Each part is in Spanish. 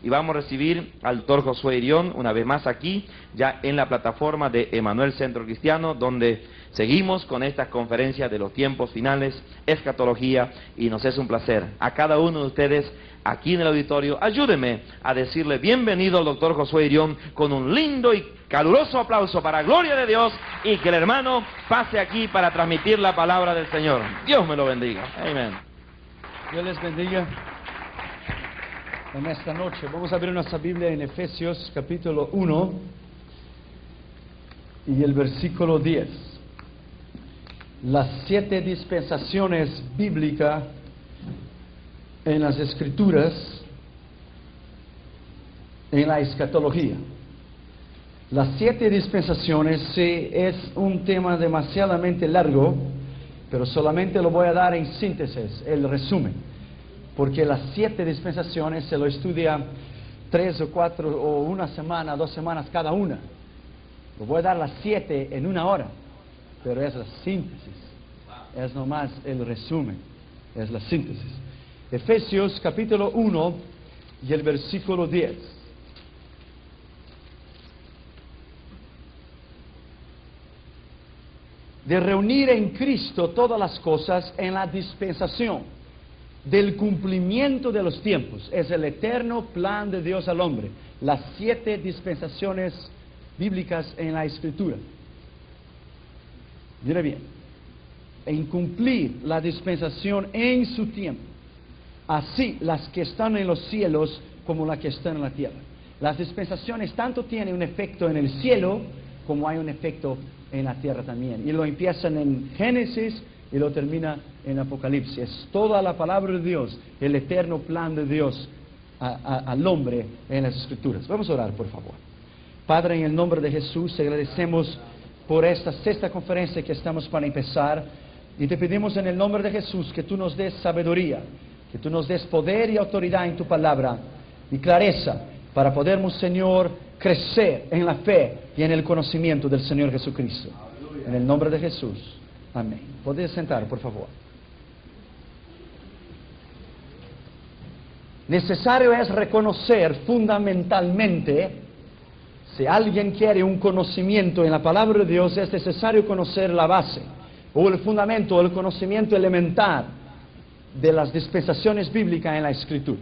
Y vamos a recibir al doctor Josué Irión una vez más aquí, ya en la plataforma de Emanuel Centro Cristiano, donde seguimos con estas conferencias de los tiempos finales, escatología, y nos es un placer. A cada uno de ustedes aquí en el auditorio, ayúdenme a decirle bienvenido al doctor Josué Irión con un lindo y caluroso aplauso para gloria de Dios, y que el hermano pase aquí para transmitir la palabra del Señor. Dios me lo bendiga. Amén. Dios les bendiga. En esta noche vamos a abrir nuestra Biblia en Efesios capítulo 1 y el versículo 10. Las 7 dispensaciones bíblicas en las Escrituras, en la escatología. Las 7 dispensaciones, sí, es un tema demasiadamente largo, pero solamente lo voy a dar en síntesis, el resumen, porque las 7 dispensaciones se lo estudia 3 o 4 o una semana, 2 semanas cada una. Lo voy a dar las 7 en 1 hora, pero es la síntesis, es nomás el resumen, es la síntesis. Efesios capítulo 1 y el versículo 10. De reunir en Cristo todas las cosas en la dispensación del cumplimiento de los tiempos. Es el eterno plan de Dios al hombre. Las 7 dispensaciones bíblicas en la Escritura. Mira bien. En cumplir la dispensación en su tiempo. Así las que están en los cielos como las que están en la tierra. Las dispensaciones tanto tienen un efecto en el cielo como hay un efecto en la tierra también. Y lo empiezan en Génesis y lo termina en Apocalipsis. Es toda la palabra de Dios, el eterno plan de Dios al hombre en las Escrituras. Vamos a orar, por favor. Padre, en el nombre de Jesús, te agradecemos por esta 6ª conferencia que estamos para empezar. Y te pedimos en el nombre de Jesús que tú nos des sabiduría, que tú nos des poder y autoridad en tu palabra y clareza para podermos, Señor, crecer en la fe y en el conocimiento del Señor Jesucristo. En el nombre de Jesús. Amén. Podéis sentar, por favor. Necesario es reconocer fundamentalmente, si alguien quiere un conocimiento en la palabra de Dios, es necesario conocer la base, o el fundamento, o el conocimiento elemental de las dispensaciones bíblicas en la Escritura.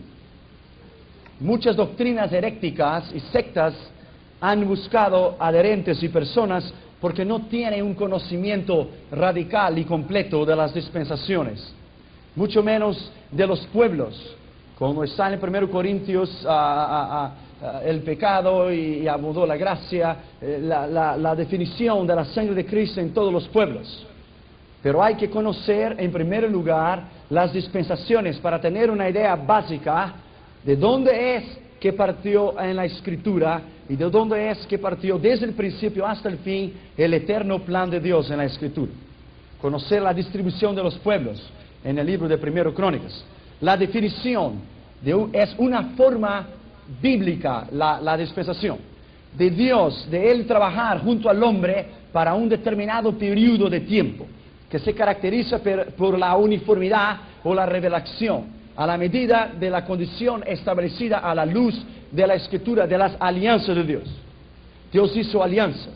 Muchas doctrinas heréticas y sectas han buscado adherentes y personas porque no tienen un conocimiento radical y completo de las dispensaciones, mucho menos de los pueblos, como está en 1 Corintios, el pecado y abundó la gracia, la definición de la sangre de Cristo en todos los pueblos. Pero hay que conocer en primer lugar las dispensaciones para tener una idea básica de dónde es que partió en la Escritura y de dónde es que partió desde el principio hasta el fin el eterno plan de Dios en la Escritura. Conocer la distribución de los pueblos en el libro de 1 Crónicas. La definición es una forma bíblica, la dispensación de Dios, de Él trabajar junto al hombre para un determinado periodo de tiempo, que se caracteriza por la uniformidad o la revelación, a la medida de la condición establecida a la luz de la Escritura, de las alianzas de Dios. Dios hizo alianzas,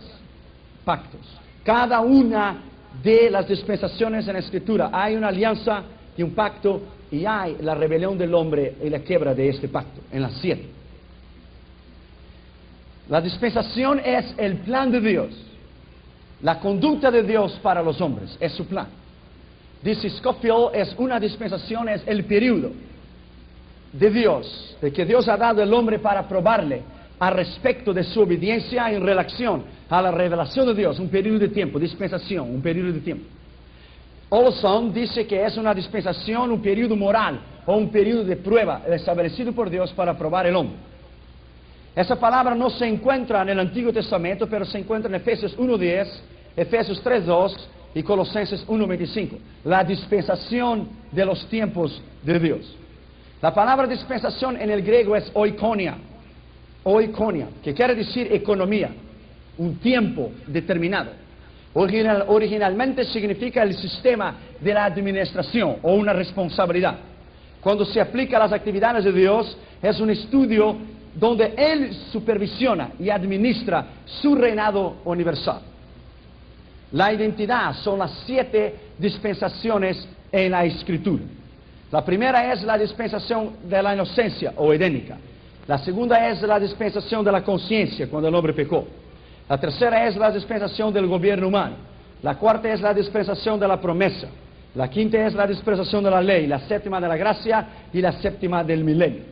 pactos. Cada una de las dispensaciones en la Escritura hay una alianza y un pacto, y hay la rebelión del hombre y la quiebra de este pacto, en las 7. La dispensación es el plan de Dios, la conducta de Dios para los hombres, es su plan. Dice Scofield, es una dispensación, es el periodo de Dios, de que Dios ha dado al hombre para probarle al respecto de su obediencia en relación a la revelación de Dios, un periodo de tiempo, dispensación, un periodo de tiempo. Olson dice que es una dispensación, un periodo moral o un periodo de prueba establecido por Dios para probar el hombre. Esa palabra no se encuentra en el Antiguo Testamento, pero se encuentra en Efesios 1:10, Efesios 3:2 y Colosenses 1:25. La dispensación de los tiempos de Dios. La palabra dispensación en el griego es oikonia, que quiere decir economía, un tiempo determinado. Originalmente significa el sistema de la administración o una responsabilidad. cuando se aplica a las actividades de Dios, es un estudio donde Él supervisiona y administra su reinado universal. La identidad son las 7 dispensaciones en la Escritura. La primera es la dispensación de la inocencia o edénica. La segunda es la dispensación de la conciencia cuando el hombre pecó. La tercera es la dispensación del gobierno humano. La cuarta es la dispensación de la promesa. La quinta es la dispensación de la ley. La séptima de la gracia y la séptima del milenio.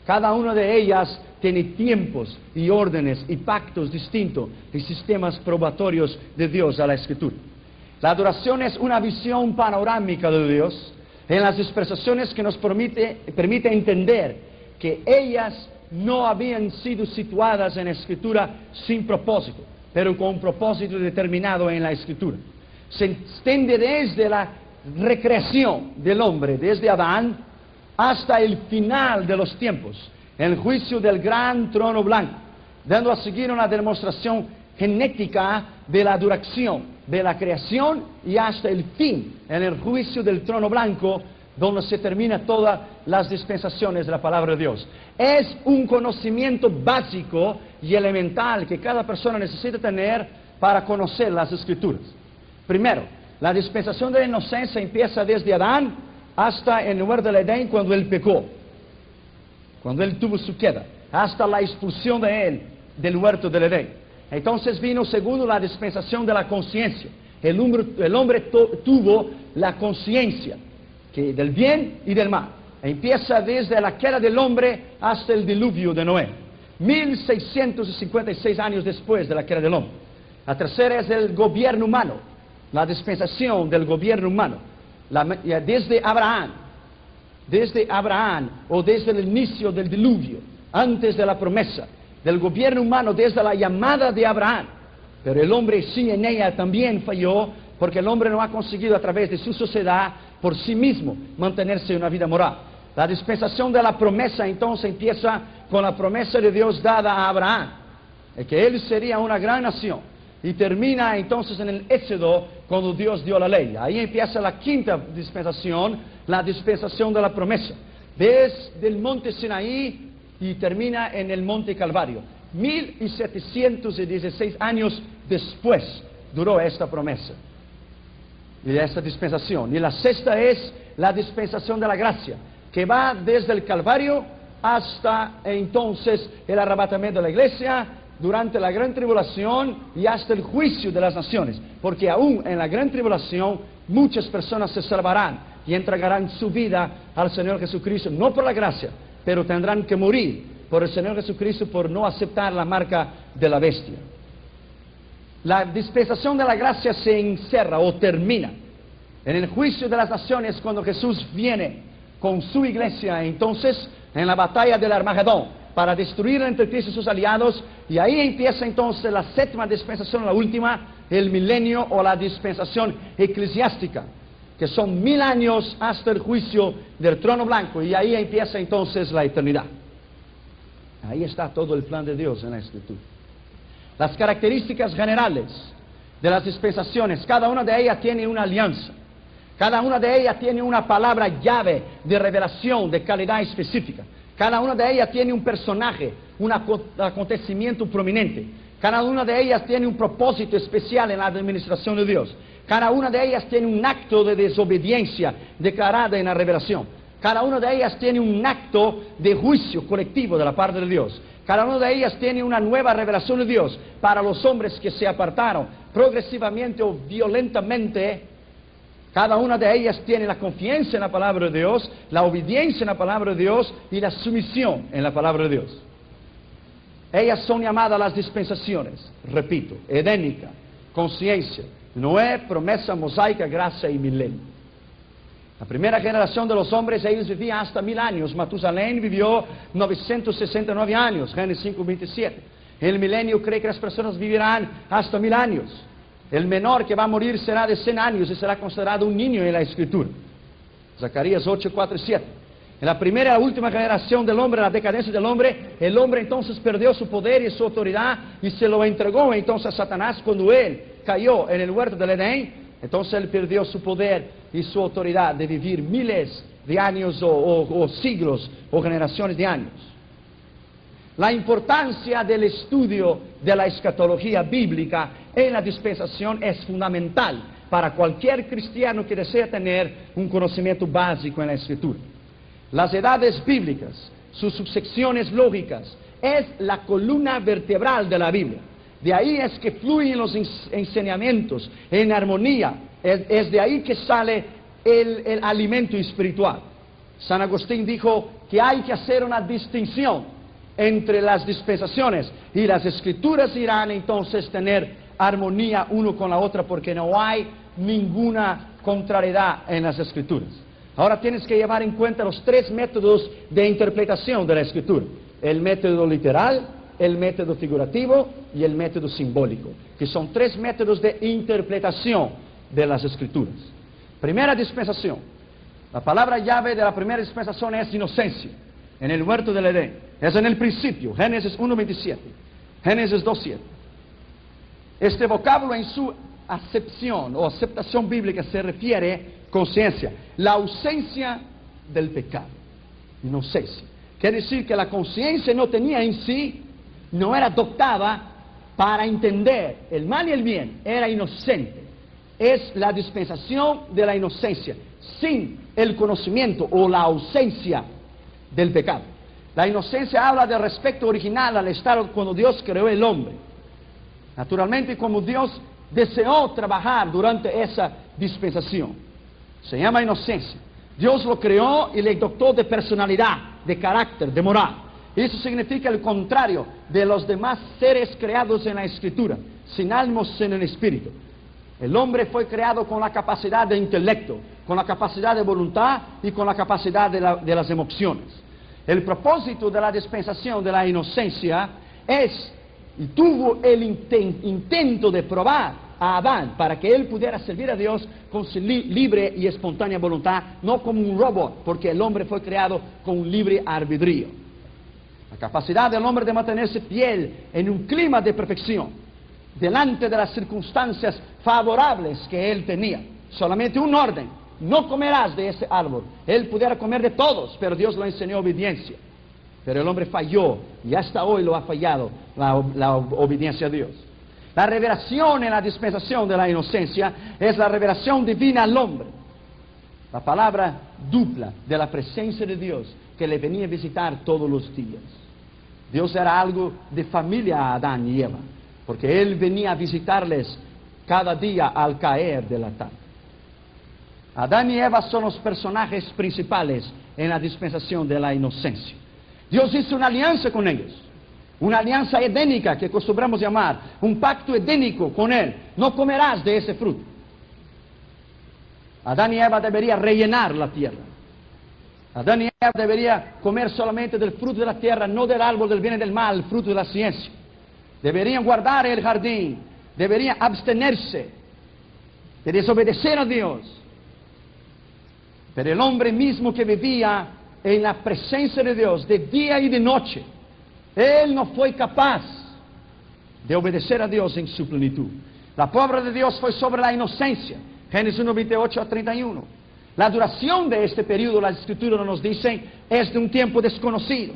Cada una de ellas tiene tiempos y órdenes y pactos distintos y sistemas probatorios de Dios a la Escritura. La adoración es una visión panorámica de Dios en las dispensaciones que nos permite entender que ellas no habían sido situadas en la Escritura sin propósito, pero con un propósito determinado en la Escritura. Se extiende desde la recreación del hombre, desde Adán, hasta el final de los tiempos, el juicio del gran trono blanco, dando a seguir una demostración genética de la duración de la creación y hasta el fin, en el juicio del trono blanco, donde se termina todas las dispensaciones de la palabra de Dios. Es un conocimiento básico y elemental que cada persona necesita tener para conocer las Escrituras. Primero, la dispensación de la inocencia empieza desde Adán hasta el huerto del Edén cuando él pecó, cuando él tuvo su queda, hasta la expulsión de él del huerto del Edén. Entonces vino segundo la dispensación de la conciencia. El hombre tuvo la conciencia del bien y del mal. Empieza desde la queda del hombre hasta el diluvio de Noé, 1656 años después de la queda del hombre. La tercera es el gobierno humano, la dispensación del gobierno humano, desde Abraham o desde el inicio del diluvio, antes de la promesa, del gobierno humano desde la llamada de Abraham. Pero el hombre sí en ella también falló, porque el hombre no ha conseguido a través de su sociedad por sí mismo mantenerse en una vida moral. La dispensación de la promesa entonces empieza con la promesa de Dios dada a Abraham, de que él sería una gran nación, y termina entonces en el Éxodo cuando Dios dio la ley. Ahí empieza la quinta dispensación, la dispensación de la promesa, desde el monte Sinaí y termina en el monte Calvario. 1716 años después duró esta promesa y esta dispensación. Y la sexta es la dispensación de la gracia, que va desde el Calvario hasta entonces el arrebatamiento de la iglesia, durante la gran tribulación y hasta el juicio de las naciones, porque aún en la gran tribulación muchas personas se salvarán y entregarán su vida al Señor Jesucristo, no por la gracia, pero tendrán que morir por el Señor Jesucristo por no aceptar la marca de la bestia. La dispensación de la gracia se encierra o termina en el juicio de las naciones cuando Jesús viene con su iglesia, entonces en la batalla del Armagedón, para destruir entre Cristo y sus aliados, y ahí empieza entonces la séptima dispensación, la última, el milenio o la dispensación eclesiástica, que son 1000 años hasta el juicio del trono blanco, y ahí empieza entonces la eternidad. Ahí está todo el plan de Dios en la Escritura. Las características generales de las dispensaciones, cada una de ellas tiene una alianza, cada una de ellas tiene una palabra llave de revelación de calidad específica. Cada una de ellas tiene un personaje, un acontecimiento prominente. Cada una de ellas tiene un propósito especial en la administración de Dios. Cada una de ellas tiene un acto de desobediencia declarada en la revelación. Cada una de ellas tiene un acto de juicio colectivo de la parte de Dios. Cada una de ellas tiene una nueva revelación de Dios para los hombres que se apartaron progresivamente o violentamente. Cada una de ellas tiene la confianza en la palabra de Dios, la obediencia en la palabra de Dios y la sumisión en la palabra de Dios. Ellas son llamadas las dispensaciones, repito, edénica, conciencia, Noé, promesa, mosaica, gracia y milenio. La primera generación de los hombres, ellos vivían hasta 1000 años. Matusalén vivió 969 años, Génesis 5:27. En el milenio cree que las personas vivirán hasta 1000 años. El menor que va a morir será de 100 años y será considerado un niño en la Escritura. Zacarías 8:4-7. En la primera y la última generación del hombre, la decadencia del hombre, el hombre entonces perdió su poder y su autoridad y se lo entregó entonces a Satanás cuando él cayó en el huerto del Edén. Entonces él perdió su poder y su autoridad de vivir miles de años o siglos o generaciones de años. La importancia del estudio de la escatología bíblica en la dispensación es fundamental para cualquier cristiano que desea tener un conocimiento básico en la Escritura. Las edades bíblicas, sus subsecciones lógicas, es la columna vertebral de la Biblia. De ahí es que fluyen los enseñamientos en armonía, es de ahí que sale el alimento espiritual. San Agustín dijo que hay que hacer una distinción entre las dispensaciones, y las Escrituras irán entonces tener armonía uno con la otra, porque no hay ninguna contrariedad en las Escrituras. Ahora tienes que llevar en cuenta los tres métodos de interpretación de la Escritura: el método literal, el método figurativo y el método simbólico, que son tres métodos de interpretación de las Escrituras. Primera dispensación. La palabra llave de la primera dispensación es inocencia, en el huerto del Edén. Es en el principio, Génesis 1:27, Génesis 2:7. Este vocablo en su acepción o aceptación bíblica se refiere conciencia, la ausencia del pecado, inocencia. Quiere decir que la conciencia no tenía en sí, no era dotada para entender el mal y el bien, era inocente. Es la dispensación de la inocencia, sin el conocimiento o la ausencia del pecado. La inocencia habla del respecto original al estado cuando Dios creó el hombre. Naturalmente, como Dios deseó trabajar durante esa dispensación, se llama inocencia. Dios lo creó y le dotó de personalidad, de carácter, de moral. Eso significa el contrario de los demás seres creados en la Escritura, sin alma, sin el espíritu. El hombre fue creado con la capacidad de intelecto, con la capacidad de voluntad y con la capacidad de las emociones. El propósito de la dispensación de la inocencia es, y tuvo el intento de probar a Adán para que él pudiera servir a Dios con su libre y espontánea voluntad, no como un robot, porque el hombre fue creado con un libre albedrío. La capacidad del hombre de mantenerse fiel en un clima de perfección, delante de las circunstancias favorables que él tenía. Solamente un orden: no comerás de ese árbol. Él pudiera comer de todos, pero Dios le enseñó obediencia. Pero el hombre falló, y hasta hoy lo ha fallado la obediencia a Dios. La revelación en la dispensación de la inocencia es la revelación divina al hombre. La palabra dupla de la presencia de Dios que le venía a visitar todos los días. Dios era algo de familia a Adán y Eva, porque Él venía a visitarles cada día al caer de la tarde. Adán y Eva son los personajes principales en la dispensación de la inocencia. Dios hizo una alianza con ellos, una alianza edénica que acostumbramos llamar, un pacto edénico con Él. No comerás de ese fruto. Adán y Eva deberían rellenar la tierra. Adán y Eva deberían comer solamente del fruto de la tierra, no del árbol del bien y del mal, el fruto de la ciencia. Deberían guardar el jardín, deberían abstenerse de desobedecer a Dios. Pero el hombre mismo que vivía en la presencia de Dios de día y de noche, él no fue capaz de obedecer a Dios en su plenitud. La palabra de Dios fue sobre la inocencia, Génesis 1:28 a 31. La duración de este periodo, la Escritura nos dice, es de un tiempo desconocido.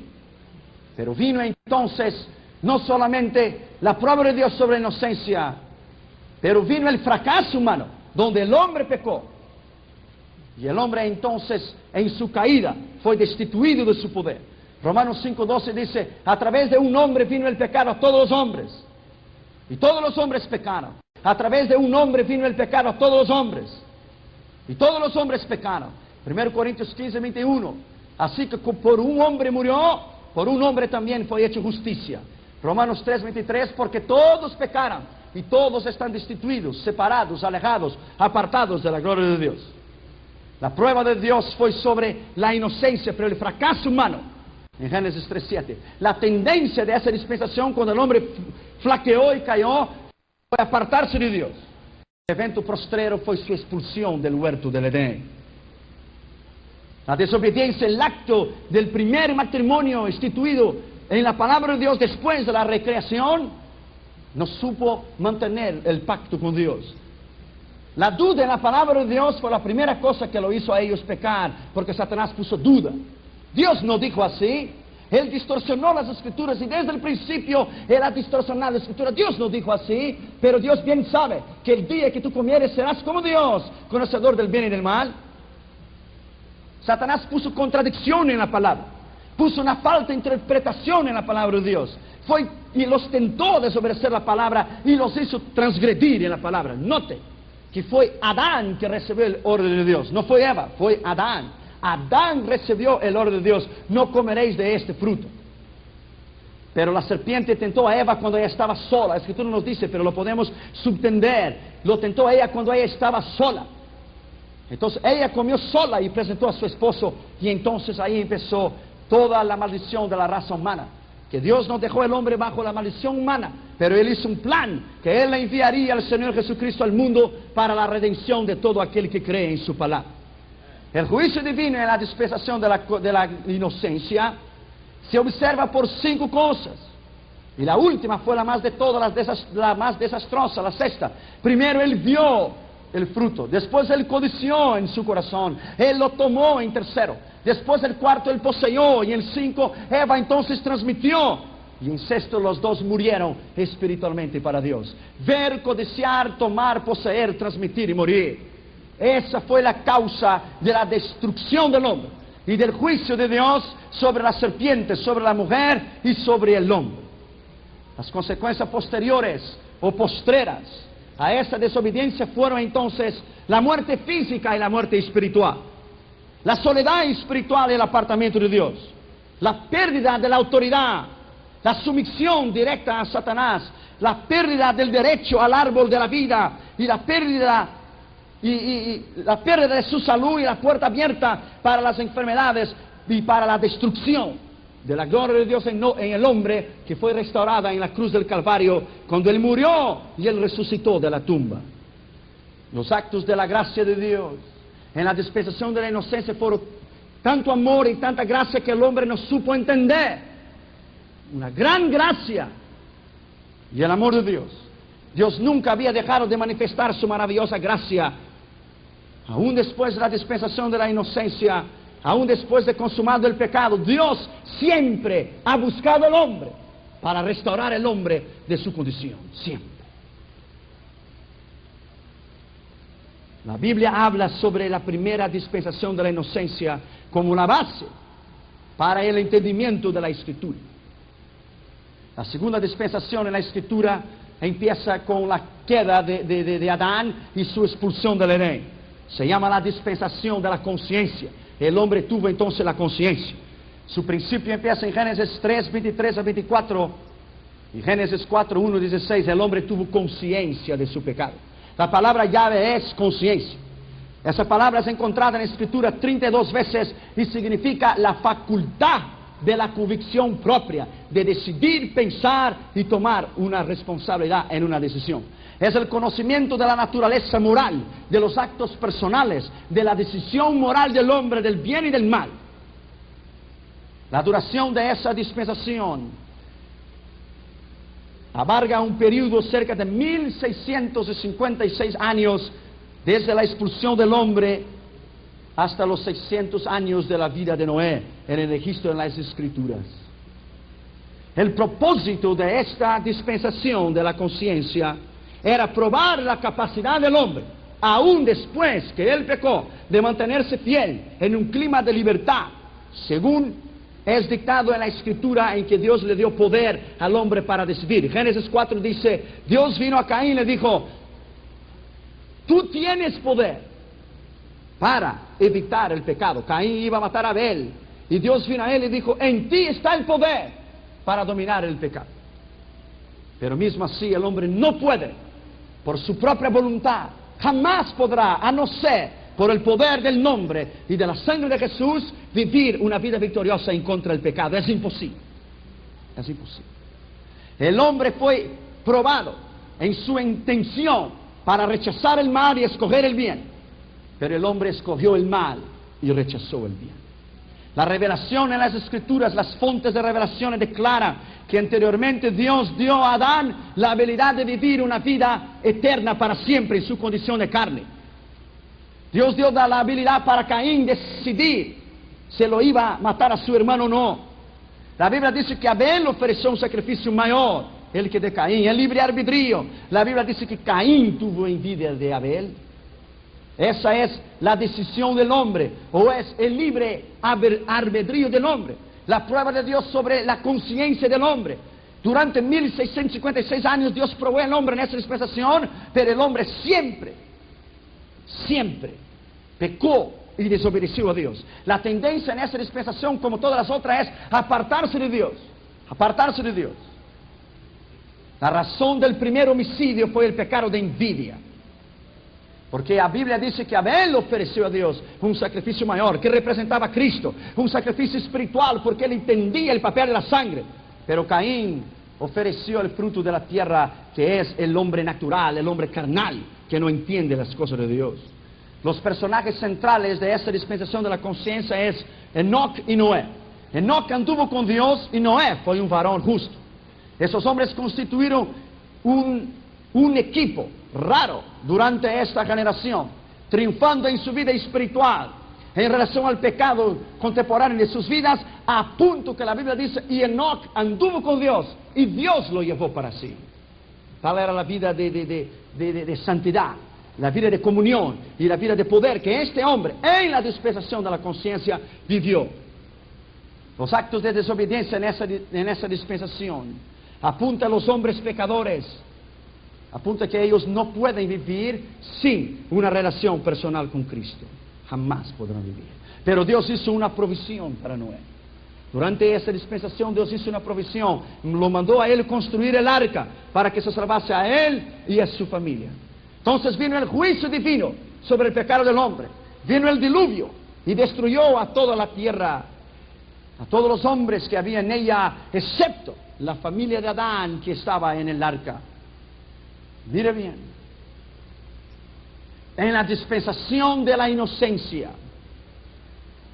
Pero vino entonces no solamente la palabra de Dios sobre la inocencia, pero vino el fracaso humano, donde el hombre pecó. Y el hombre entonces, en su caída, fue destituido de su poder. Romanos 5:12 dice, a través de un hombre vino el pecado a todos los hombres. Y todos los hombres pecaron. A través de un hombre vino el pecado a todos los hombres. Y todos los hombres pecaron. 1 Corintios 15:21. Así que por un hombre murió, por un hombre también fue hecho justicia. Romanos 3:23, porque todos pecaron y todos están destituidos, separados, alejados, apartados de la gloria de Dios. La prueba de Dios fue sobre la inocencia, pero el fracaso humano, en Génesis 3:7. La tendencia de esa dispensación cuando el hombre flaqueó y cayó fue apartarse de Dios. El evento postrero fue su expulsión del huerto del Edén. La desobediencia, el acto del primer matrimonio instituido en la palabra de Dios después de la recreación, no supo mantener el pacto con Dios. La duda en la palabra de Dios fue la primera cosa que lo hizo a ellos pecar, porque Satanás puso duda. Dios no dijo así. Él distorsionó las escrituras y desde el principio Él ha distorsionado la escritura. Dios no dijo así, pero Dios bien sabe que el día que tú comieres serás como Dios, conocedor del bien y del mal. Satanás puso contradicción en la palabra, puso una falta de interpretación en la palabra de Dios. Fue y los tentó a desobedecer la palabra y los hizo transgredir en la palabra. Note que fue Adán que recibió el orden de Dios, no fue Eva, fue Adán. Adán recibió el orden de Dios: no comeréis de este fruto. Pero la serpiente tentó a Eva cuando ella estaba sola. La escritura nos dice, pero lo podemos subentender. Lo tentó a ella cuando ella estaba sola. Entonces ella comió sola y presentó a su esposo, y entonces ahí empezó toda la maldición de la raza humana. Que Dios no dejó al hombre bajo la maldición humana, pero Él hizo un plan que Él le enviaría al Señor Jesucristo al mundo para la redención de todo aquel que cree en su palabra. El juicio divino en la dispensación de la inocencia se observa por 5 cosas. Y la última fue la más de todas, la más desastrosa, la sexta. Primero Él vio el fruto, después Él codició en su corazón, Él lo tomó en tercero, después el cuarto Él poseyó, y en 5 Eva entonces transmitió, y en sexto los dos murieron espiritualmente para Dios. Ver, codiciar, tomar, poseer, transmitir y morir. Esa fue la causa de la destrucción del hombre y del juicio de Dios sobre la serpiente, sobre la mujer y sobre el hombre. Las consecuencias posteriores o postreras a esa desobediencia fueron entonces la muerte física y la muerte espiritual, la soledad espiritual y el apartamiento de Dios, la pérdida de la autoridad, la sumisión directa a Satanás, la pérdida del derecho al árbol de la vida y la pérdida de su salud y la puerta abierta para las enfermedades y para la destrucción de la gloria de Dios en el hombre, que fue restaurada en la cruz del Calvario cuando Él murió y Él resucitó de la tumba. Los actos de la gracia de Dios en la dispensación de la inocencia fueron tanto amor y tanta gracia que el hombre no supo entender. Una gran gracia y el amor de Dios. Dios nunca había dejado de manifestar su maravillosa gracia. Aún después de la dispensación de la inocencia, aún después de consumado el pecado, Dios siempre ha buscado al hombre para restaurar al hombre de su condición, siempre. La Biblia habla sobre la primera dispensación de la inocencia como la base para el entendimiento de la Escritura. La segunda dispensación en la Escritura empieza con la queda de Adán y su expulsión del Edén. Se llama la dispensación de la conciencia. El hombre tuvo entonces la conciencia. Su principio empieza en Génesis 3, 23 a 24. Y Génesis 4, 1, 16. El hombre tuvo conciencia de su pecado. La palabra llave es conciencia. Esa palabra es encontrada en la Escritura 32 veces y significa la facultad de la convicción propia, de decidir, pensar y tomar una responsabilidad en una decisión. Es el conocimiento de la naturaleza moral, de los actos personales, de la decisión moral del hombre, del bien y del mal. La duración de esa dispensación abarca un periodo cerca de 1656 años, desde la expulsión del hombre hasta los 600 años de la vida de Noé, en el registro de las Escrituras. El propósito de esta dispensación de la conciencia era probar la capacidad del hombre, aún después que él pecó, de mantenerse fiel en un clima de libertad, según es dictado en la Escritura, en que Dios le dio poder al hombre para decidir. Génesis 4 dice, Dios vino a Caín y le dijo, tú tienes poder para evitar el pecado. Caín iba a matar a Abel, y Dios vino a él y dijo, en ti está el poder para dominar el pecado. Pero mismo así el hombre no puede, por su propia voluntad, jamás podrá, a no ser por el poder del nombre y de la sangre de Jesús, vivir una vida victoriosa en contra del pecado. Es imposible. Es imposible. El hombre fue probado en su intención para rechazar el mal y escoger el bien. Pero el hombre escogió el mal y rechazó el bien. La revelación en las Escrituras, las fuentes de revelaciones declaran que anteriormente Dios dio a Adán la habilidad de vivir una vida eterna para siempre en su condición de carne. Dios dio la habilidad para Caín decidir si lo iba a matar a su hermano o no. La Biblia dice que Abel ofreció un sacrificio mayor el que de Caín, el libre arbitrio. La Biblia dice que Caín tuvo envidia de Abel. Esa es la decisión del hombre, o es el libre albedrío del hombre, la prueba de Dios sobre la conciencia del hombre. Durante 1656 años Dios probó al hombre en esa dispensación, pero el hombre siempre pecó y desobedeció a Dios. La tendencia en esa dispensación, como todas las otras, es apartarse de Dios, apartarse de Dios. La razón del primer homicidio fue el pecado de envidia. Porque la Biblia dice que Abel ofreció a Dios un sacrificio mayor, que representaba a Cristo, un sacrificio espiritual, porque él entendía el papel de la sangre. Pero Caín ofreció el fruto de la tierra, que es el hombre natural, el hombre carnal, que no entiende las cosas de Dios. Los personajes centrales de esta dispensación de la conciencia es Enoc y Noé. Enoc anduvo con Dios y Noé fue un varón justo. Esos hombres constituyeron un equipo raro durante esta generación, triunfando en su vida espiritual en relación al pecado contemporáneo de sus vidas, a punto que la Biblia dice, y Enoc anduvo con Dios y Dios lo llevó para sí. Tal era la vida de santidad, la vida de comunión y la vida de poder que este hombre en la dispensación de la conciencia vivió. Los actos de desobediencia en esa dispensación apunta a los hombres pecadores, apunta que ellos no pueden vivir sin una relación personal con Cristo. Jamás podrán vivir. Pero Dios hizo una provisión para Noé. Durante esa dispensación Dios hizo una provisión. Lo mandó a él construir el arca para que se salvase a él y a su familia. Entonces vino el juicio divino sobre el pecado del hombre. Vino el diluvio y destruyó a toda la tierra, a todos los hombres que había en ella, excepto la familia de Adán que estaba en el arca. Mire bien, en la dispensación de la inocencia,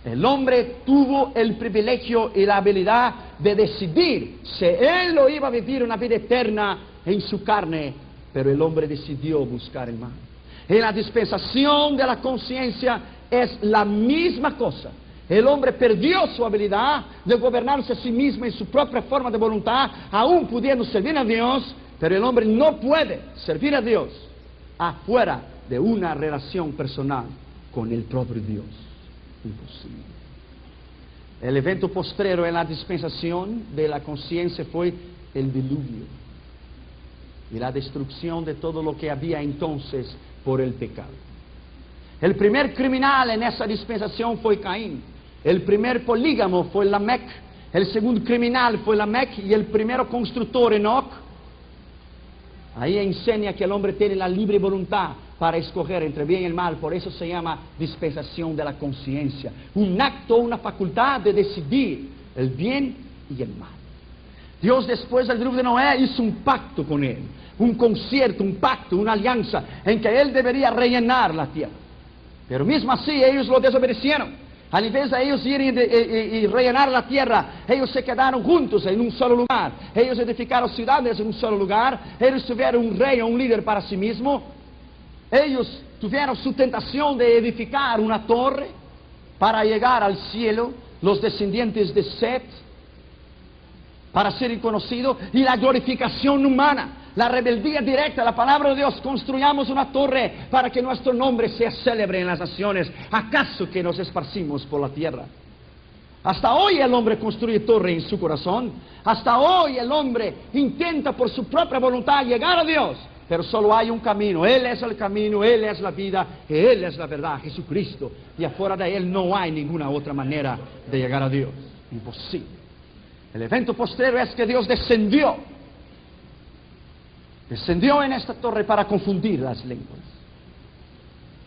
el hombre tuvo el privilegio y la habilidad de decidir si él lo iba a vivir una vida eterna en su carne, pero el hombre decidió buscar el mal. En la dispensación de la conciencia es la misma cosa. El hombre perdió su habilidad de gobernarse a sí mismo en su propia forma de voluntad, aún pudiendo servir a Dios. Pero el hombre no puede servir a Dios afuera de una relación personal con el propio Dios. Imposible. El evento postrero en la dispensación de la conciencia fue el diluvio y la destrucción de todo lo que había entonces por el pecado. El primer criminal en esa dispensación fue Caín. El primer polígamo fue Lamec. El segundo criminal fue Lamec y el primero constructor Enoc. Ahí enseña que el hombre tiene la libre voluntad para escoger entre bien y el mal. Por eso se llama dispensación de la conciencia. Un acto, una facultad de decidir el bien y el mal. Dios, después del diluvio de Noé, hizo un pacto con él. Un concierto, un pacto, una alianza en que él debería rellenar la tierra. Pero mismo así ellos lo desobedecieron. Al invés de ellos ir y rellenar la tierra, ellos se quedaron juntos en un solo lugar. Ellos edificaron ciudades en un solo lugar. Ellos tuvieron un rey o un líder para sí mismo. Ellos tuvieron su tentación de edificar una torre para llegar al cielo, los descendientes de Set, para ser conocidos, y la glorificación humana. La rebeldía directa, la palabra de Dios, construyamos una torre para que nuestro nombre sea célebre en las naciones. ¿Acaso que nos esparcimos por la tierra? Hasta hoy el hombre construye torre en su corazón. Hasta hoy el hombre intenta por su propia voluntad llegar a Dios. Pero solo hay un camino. Él es el camino, Él es la vida, Él es la verdad, Jesucristo. Y afuera de Él no hay ninguna otra manera de llegar a Dios. Imposible. El evento posterior es que Dios descendió en esta torre para confundir las lenguas.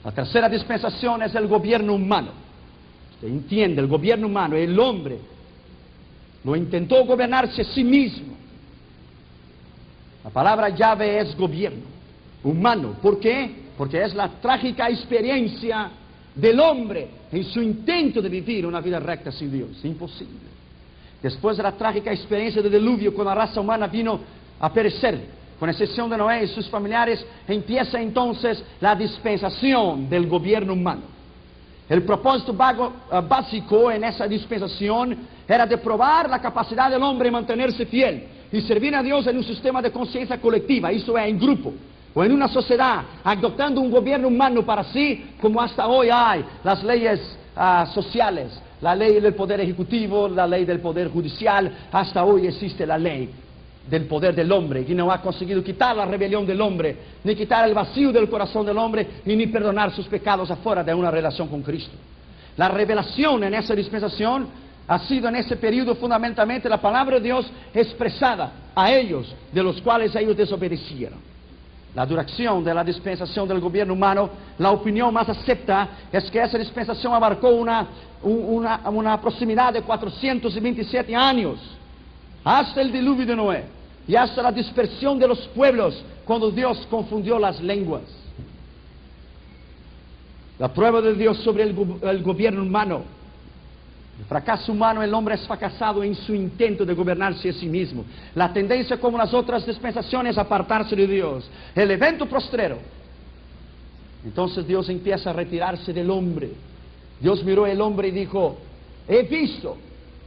La tercera dispensación es el gobierno humano. Usted entiende, el gobierno humano, el hombre lo intentó gobernarse a sí mismo. La palabra llave es gobierno humano. ¿Por qué? Porque es la trágica experiencia del hombre en su intento de vivir una vida recta sin Dios. Imposible. Después de la trágica experiencia del diluvio, cuando la raza humana vino a perecer, con excepción de Noé y sus familiares, empieza entonces la dispensación del gobierno humano. El propósito básico en esa dispensación era de probar la capacidad del hombre de mantenerse fiel y servir a Dios en un sistema de conciencia colectiva, eso es, en grupo, o en una sociedad, adoptando un gobierno humano para sí, como hasta hoy hay las leyes sociales, la ley del poder ejecutivo, la ley del poder judicial. Hasta hoy existe la ley del poder del hombre, y no ha conseguido quitar la rebelión del hombre, ni quitar el vacío del corazón del hombre, ni perdonar sus pecados afuera de una relación con Cristo. La revelación en esa dispensación ha sido en ese periodo fundamentalmente la palabra de Dios expresada a ellos, de los cuales ellos desobedecieron. La duración de la dispensación del gobierno humano, la opinión más acepta es que esa dispensación abarcó una proximidad de 427 años, hasta el diluvio de Noé, y hasta la dispersión de los pueblos, cuando Dios confundió las lenguas. La prueba de Dios sobre el gobierno humano, el fracaso humano, el hombre es fracasado en su intento de gobernarse a sí mismo. La tendencia, como las otras dispensaciones, es apartarse de Dios. El evento postrero. Entonces Dios empieza a retirarse del hombre. Dios miró al hombre y dijo: he visto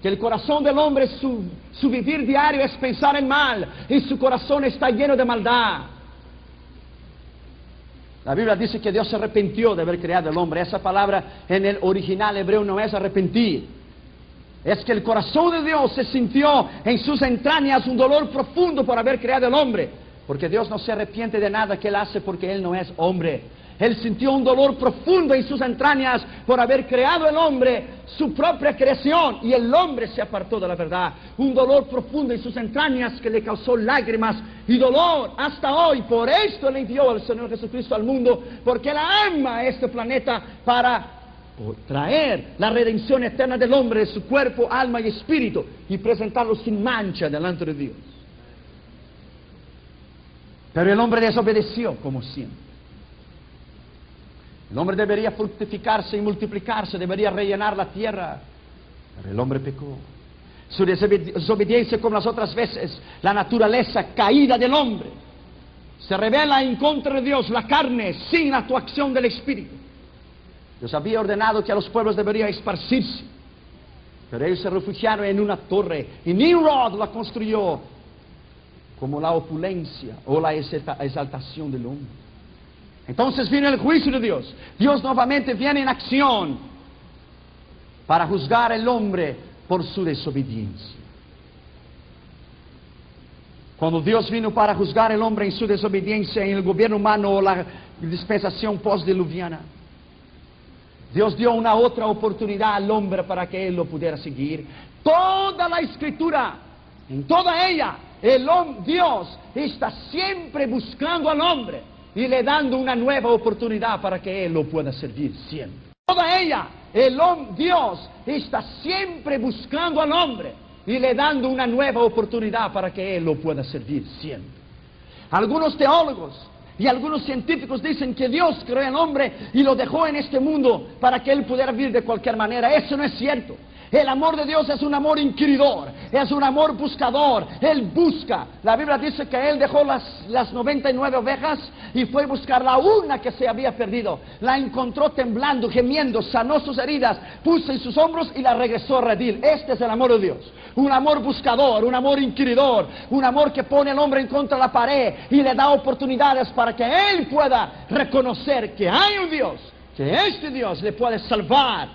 que el corazón del hombre, su vivir diario es pensar en mal, y su corazón está lleno de maldad. La Biblia dice que Dios se arrepintió de haber creado al hombre. Esa palabra en el original hebreo no es arrepentir. Es que el corazón de Dios se sintió en sus entrañas un dolor profundo por haber creado al hombre. Porque Dios no se arrepiente de nada que Él hace, porque Él no es hombre. Él sintió un dolor profundo en sus entrañas por haber creado el hombre, su propia creación, y el hombre se apartó de la verdad. Un dolor profundo en sus entrañas que le causó lágrimas y dolor hasta hoy. Por esto le envió al Señor Jesucristo al mundo, porque Él ama a este planeta para traer la redención eterna del hombre, de su cuerpo, alma y espíritu, y presentarlo sin mancha delante de Dios. Pero el hombre desobedeció, como siempre. El hombre debería fructificarse y multiplicarse, debería rellenar la tierra, pero el hombre pecó. Su desobediencia, como las otras veces, la naturaleza caída del hombre, se revela en contra de Dios, la carne, sin la actuación del Espíritu. Dios había ordenado que a los pueblos deberían esparcirse, pero ellos se refugiaron en una torre, y Nimrod la construyó como la opulencia o la exaltación del hombre. Entonces viene el juicio de Dios. Dios nuevamente viene en acción para juzgar al hombre por su desobediencia. Cuando Dios vino para juzgar al hombre en su desobediencia en el gobierno humano o la dispensación postdiluviana, Dios dio una otra oportunidad al hombre para que él lo pudiera seguir. Toda la Escritura, en toda ella, Dios está siempre buscando al hombre y le dando una nueva oportunidad para que él lo pueda servir siempre. Toda ella, Dios está siempre buscando al hombre y le dando una nueva oportunidad para que él lo pueda servir siempre. Algunos teólogos y algunos científicos dicen que Dios creó al hombre y lo dejó en este mundo para que él pudiera vivir de cualquier manera. Eso no es cierto. El amor de Dios es un amor inquiridor, es un amor buscador. Él busca. La Biblia dice que Él dejó las 99 ovejas y fue a buscar la una que se había perdido. La encontró temblando, gemiendo, sanó sus heridas, puso en sus hombros y la regresó a redil. Este es el amor de Dios. Un amor buscador, un amor inquiridor, un amor que pone al hombre en contra de la pared y le da oportunidades para que Él pueda reconocer que hay un Dios, que este Dios le puede salvar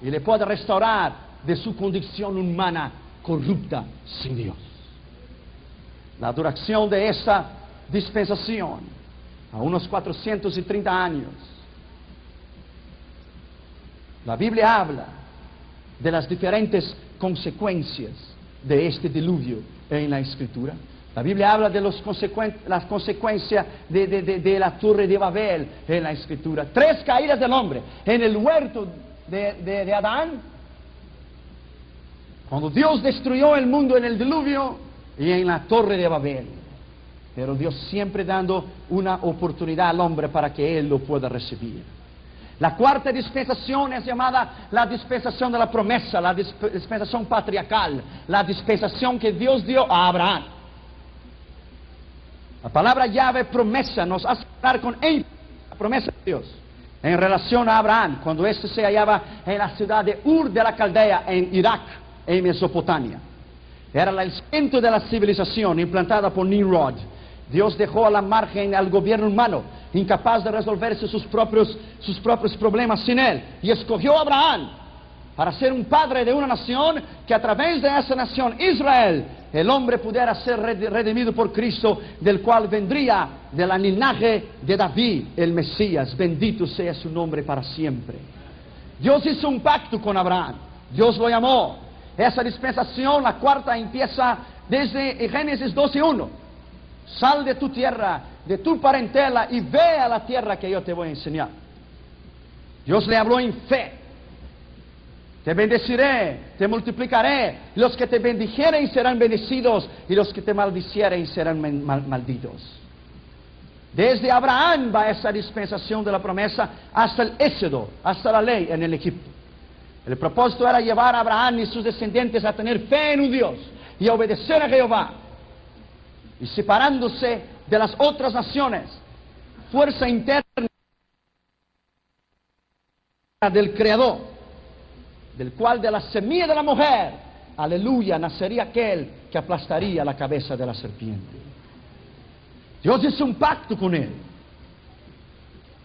y le puede restaurar de su condición humana corrupta sin Dios. La duración de esta dispensación, a unos 430 años, la Biblia habla de las diferentes consecuencias de este diluvio en la Escritura. La Biblia habla de las consecuencias de la Torre de Babel en la Escritura. 3 caídas del hombre en el huerto de Adán, cuando Dios destruyó el mundo en el diluvio, y en la Torre de Babel. Pero Dios siempre dando una oportunidad al hombre para que él lo pueda recibir. La cuarta dispensación es llamada la dispensación de la promesa, la dispensación patriarcal, la dispensación que Dios dio a Abraham. La palabra llave promesa nos hace hablar con él, la promesa de Dios, en relación a Abraham, cuando éste se hallaba en la ciudad de Ur de la Caldea, en Irak, en Mesopotamia. Era el centro de la civilización implantada por Nimrod. Dios dejó a la margen al gobierno humano, incapaz de resolverse sus propios problemas sin él, y escogió a Abraham para ser un padre de una nación, que a través de esa nación, Israel, el hombre pudiera ser redimido por Cristo, del cual vendría de la linaje de David, el Mesías. Bendito sea su nombre para siempre. Dios hizo un pacto con Abraham, Dios lo llamó. Esa dispensación, la cuarta, empieza desde Génesis 12:1. Sal de tu tierra, de tu parentela, y ve a la tierra que yo te voy a enseñar. Dios le habló en fe. Te bendeciré, te multiplicaré. Los que te bendijeren serán bendecidos, y los que te maldicieren serán malditos. Desde Abraham va esa dispensación de la promesa hasta el Éxodo, hasta la ley en el Egipto. El propósito era llevar a Abraham y sus descendientes a tener fe en un Dios y a obedecer a Jehová. Y separándose de las otras naciones, fuerza interna del Creador, del cual de la semilla de la mujer, aleluya, nacería aquel que aplastaría la cabeza de la serpiente. Dios hizo un pacto con él.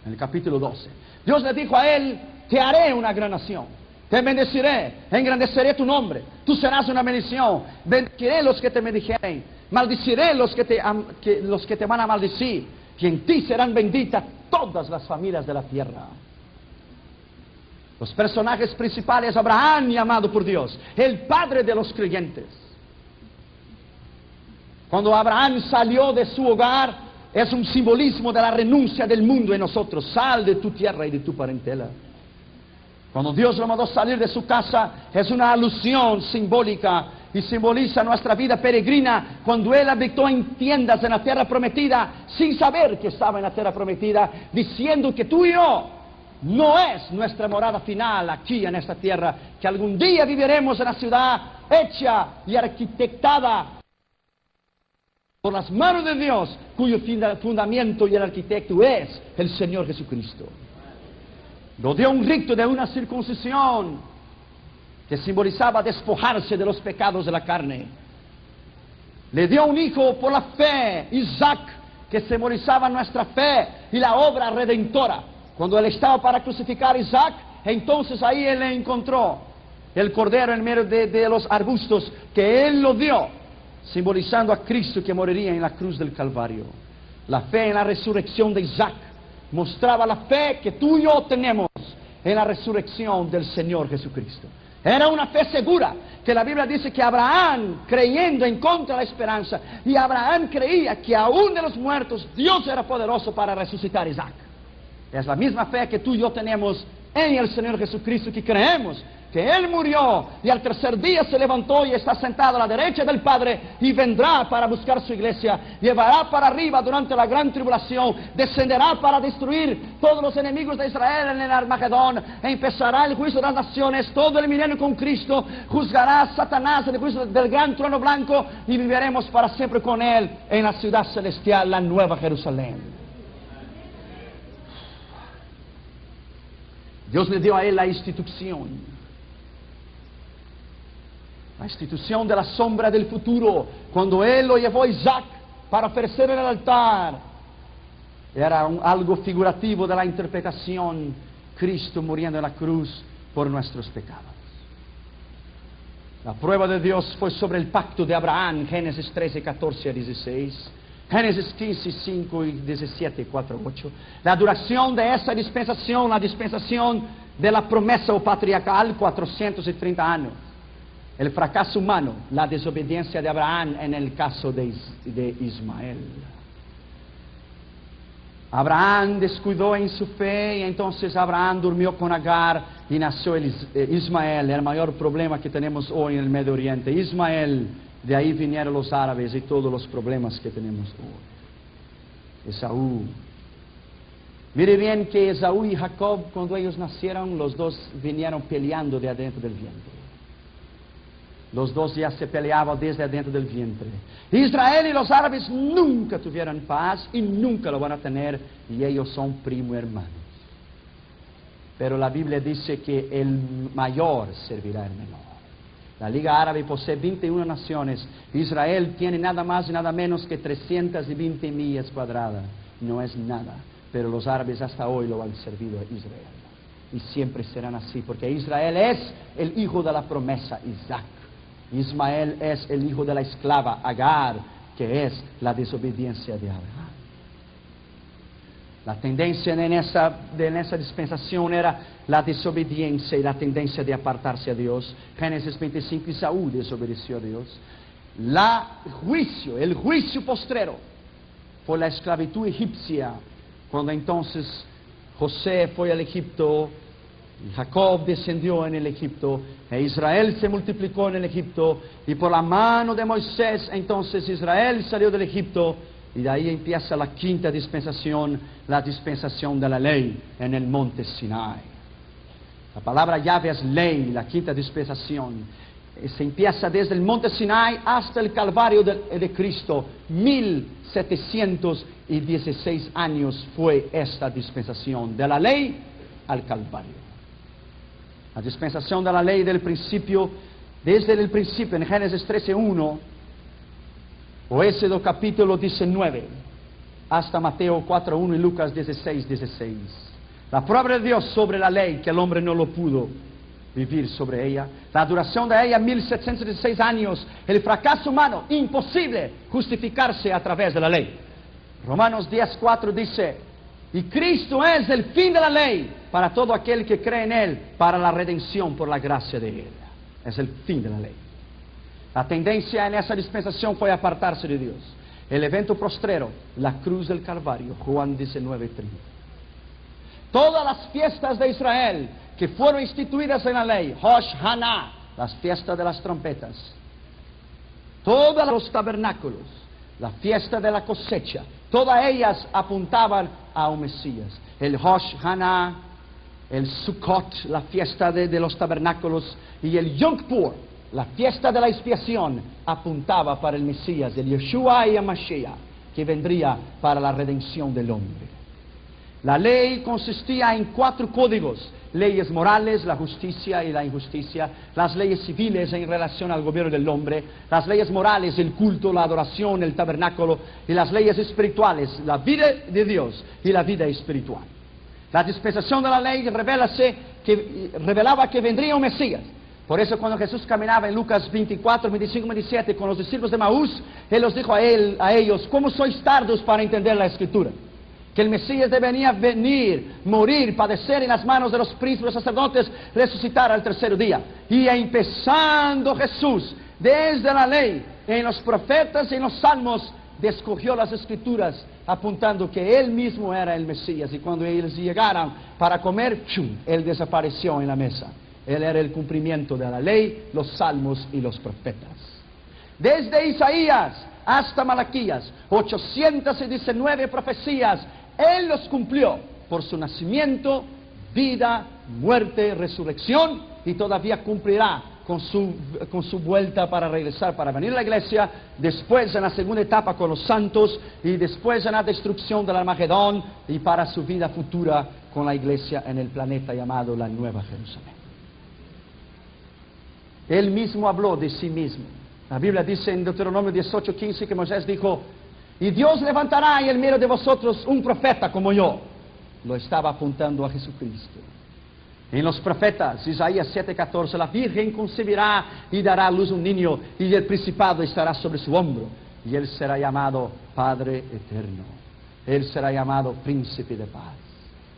En el capítulo 12. Dios le dijo a él: te haré una gran nación, te bendeciré, engrandeceré tu nombre, tú serás una bendición, bendeciré los que te bendijeren, maldiciré los que te van a maldecir, y en ti serán benditas todas las familias de la tierra. Los personajes principales: Abraham, llamado por Dios, el padre de los creyentes. Cuando Abraham salió de su hogar, es un simbolismo de la renuncia del mundo en nosotros. Sal de tu tierra y de tu parentela. Cuando Dios lo mandó salir de su casa, es una alusión simbólica y simboliza nuestra vida peregrina, cuando Él habitó en tiendas en la tierra prometida, sin saber que estaba en la tierra prometida, diciendo que tú y yo no es nuestra morada final aquí en esta tierra, que algún día viviremos en la ciudad hecha y arquitectada por las manos de Dios, cuyo fundamento y el arquitecto es el Señor Jesucristo. Lo dio un rito de una circuncisión que simbolizaba despojarse de los pecados de la carne. Le dio un hijo por la fe, Isaac, que simbolizaba nuestra fe y la obra redentora. Cuando él estaba para crucificar a Isaac, entonces ahí él le encontró el cordero en medio de los arbustos, que él lo dio, simbolizando a Cristo que moriría en la cruz del Calvario. La fe en la resurrección de Isaac mostraba la fe que tú y yo tenemos en la resurrección del Señor Jesucristo. Era una fe segura, que la Biblia dice que Abraham, creyendo en contra de la esperanza, y Abraham creía que aún de los muertos Dios era poderoso para resucitar a Isaac. Es la misma fe que tú y yo tenemos en el Señor Jesucristo, que creemos que Él murió y al tercer día se levantó y está sentado a la derecha del Padre, y vendrá para buscar su iglesia, llevará para arriba durante la gran tribulación, descenderá para destruir todos los enemigos de Israel en el Armagedón, empezará el juicio de las naciones, todo el milenio con Cristo, juzgará a Satanás en el juicio del gran trono blanco, y viviremos para siempre con Él en la ciudad celestial, la nueva Jerusalén. Dios le dio a él la institución de la sombra del futuro. Cuando él lo llevó a Isaac para ofrecer en el altar, era algo figurativo de la interpretación: Cristo muriendo en la cruz por nuestros pecados. La prueba de Dios fue sobre el pacto de Abraham, Génesis 13, 14 a 16. Génesis 15, 5 y 17, 4, 8. La duración de esa dispensación, la dispensación de la promesa o patriarcal, 430 años. El fracaso humano, la desobediencia de Abraham en el caso de Ismael. Abraham descuidó en su fe, y entonces Abraham durmió con Agar y nació Ismael, el mayor problema que tenemos hoy en el Medio Oriente. Ismael, de ahí vinieron los árabes y todos los problemas que tenemos hoy. Esaú. Mire bien que Esaú y Jacob, cuando ellos nacieron, los dos vinieron peleando de adentro del vientre. Los dos ya se peleaban desde adentro del vientre. Israel y los árabes nunca tuvieron paz y nunca lo van a tener, y ellos son primo hermanos. Pero la Biblia dice que el mayor servirá al menor. La Liga Árabe posee 21 naciones. Israel tiene nada más y nada menos que 320 millas cuadradas. No es nada. Pero los árabes hasta hoy lo han servido a Israel. Y siempre serán así, porque Israel es el hijo de la promesa, Isaac. Ismael es el hijo de la esclava, Agar, que es la desobediencia de Abraham. La tendencia en esa dispensación era la desobediencia y la tendencia de apartarse a Dios. Génesis 25, Esaú desobedeció a Dios. El juicio postrero por la esclavitud egipcia, cuando entonces José fue al Egipto, Jacob descendió en el Egipto, e Israel se multiplicó en el Egipto, y por la mano de Moisés entonces Israel salió del Egipto, y de ahí empieza la quinta dispensación, la dispensación de la ley en el monte Sinai. La palabra llave es ley, la quinta dispensación. Se empieza desde el monte Sinai hasta el Calvario de Cristo. 1716 años fue esta dispensación, de la ley al Calvario. La dispensación de la ley del principio, desde el principio, en Génesis 13:1, o Éxodo capítulo 19, hasta Mateo 4:1 y Lucas 16:16. La prueba de Dios sobre la ley, que el hombre no lo pudo vivir sobre ella. La duración de ella, 1716 años. El fracaso humano, imposible justificarse a través de la ley. Romanos 10:4 dice: y Cristo es el fin de la ley para todo aquel que cree en Él, para la redención por la gracia de Él. Es el fin de la ley. La tendencia en esa dispensación fue apartarse de Dios. El evento postrero, la cruz del Calvario, Juan 19:30. Todas las fiestas de Israel que fueron instituidas en la ley, Hosh Haná, las fiestas de las trompetas, todos los tabernáculos, la fiesta de la cosecha, todas ellas apuntaban a un Mesías. El Hosh Haná, el Sukkot, la fiesta de los tabernáculos, y el Yom Kippur, la fiesta de la expiación, apuntaba para el Mesías, el Yeshua y el Mashiach, que vendría para la redención del hombre. La ley consistía en 4 códigos: leyes morales, la justicia y la injusticia; las leyes civiles en relación al gobierno del hombre; las leyes morales, el culto, la adoración, el tabernáculo; y las leyes espirituales, la vida de Dios y la vida espiritual. La dispensación de la ley revelaba que vendría un Mesías. Por eso cuando Jesús caminaba en Lucas 24, 25, 27 con los discípulos de Maús, Él los dijo a ellos: ¿cómo sois tardos para entender la Escritura? Que el Mesías debería venir, morir, padecer en las manos de los príncipes sacerdotes, resucitar al tercer día. Y empezando Jesús, desde la ley, en los profetas y en los salmos, descogió las Escrituras, apuntando que Él mismo era el Mesías. Y cuando ellos llegaron para comer, ¡chum!, Él desapareció en la mesa. Él era el cumplimiento de la ley, los salmos y los profetas. Desde Isaías hasta Malaquías, 819 profecías, Él los cumplió por su nacimiento, vida, muerte, resurrección, y todavía cumplirá con su vuelta para regresar, para venir a la iglesia, después en la segunda etapa con los santos, y después en la destrucción del Armagedón, y para su vida futura con la iglesia en el planeta llamado la Nueva Jerusalén. Él mismo habló de sí mismo. La Biblia dice en Deuteronomio 18:15 que Moisés dijo: y Dios levantará en el medio de vosotros un profeta como yo. Lo estaba apuntando a Jesucristo. En los profetas, Isaías 7:14, la Virgen concebirá y dará a luz un niño, y el principado estará sobre su hombro, y él será llamado Padre Eterno. Él será llamado Príncipe de Paz.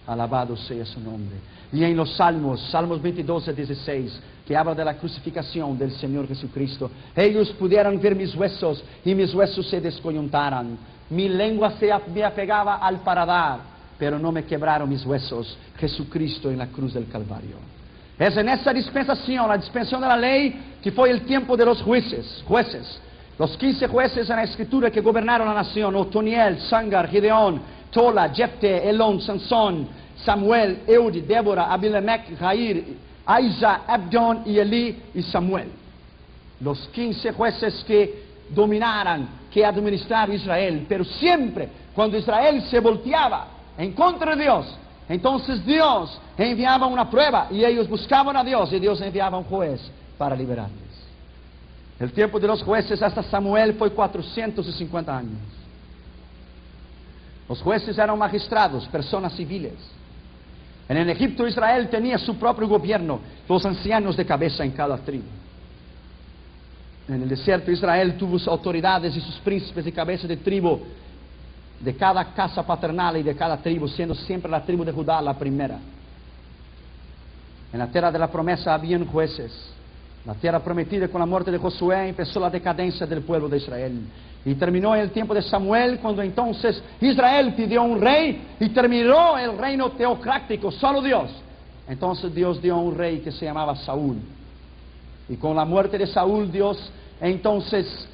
Alabado sea su nombre. Y en los Salmos, Salmos 22:16, que habla de la crucificación del Señor Jesucristo: ellos pudieron ver mis huesos, y mis huesos se descoyuntaron. Mi lengua me apegaba al paladar, pero no me quebraron mis huesos. Jesucristo en la cruz del Calvario. Es en esa dispensación, la dispensación de la ley, que fue el tiempo de los jueces. Los 15 jueces en la Escritura que gobernaron la nación: Otoniel, Sangar, Gideón, Tola, Jefte, Elón, Sansón, Samuel, Eudi, Débora, Abimelech, Jair, Aisa, Abdón y Elí y Samuel. Los 15 jueces que dominaran, que administraban Israel. Pero siempre, cuando Israel se volteaba en contra de Dios, entonces Dios enviaba una prueba y ellos buscaban a Dios y Dios enviaba un juez para liberarles. El tiempo de los jueces hasta Samuel fue 450 años. Los jueces eran magistrados, personas civiles. En el Egipto Israel tenía su propio gobierno, los ancianos de cabeza en cada tribu. En el desierto Israel tuvo sus autoridades y sus príncipes de cabeza de tribu, de cada casa paternal y de cada tribu, siendo siempre la tribu de Judá la primera. En la tierra de la promesa habían jueces. La tierra prometida con la muerte de Josué empezó la decadencia del pueblo de Israel. Y terminó en el tiempo de Samuel, cuando entonces Israel pidió un rey y terminó el reino teocrático, solo Dios. Entonces Dios dio un rey que se llamaba Saúl. Y con la muerte de Saúl, Dios entonces,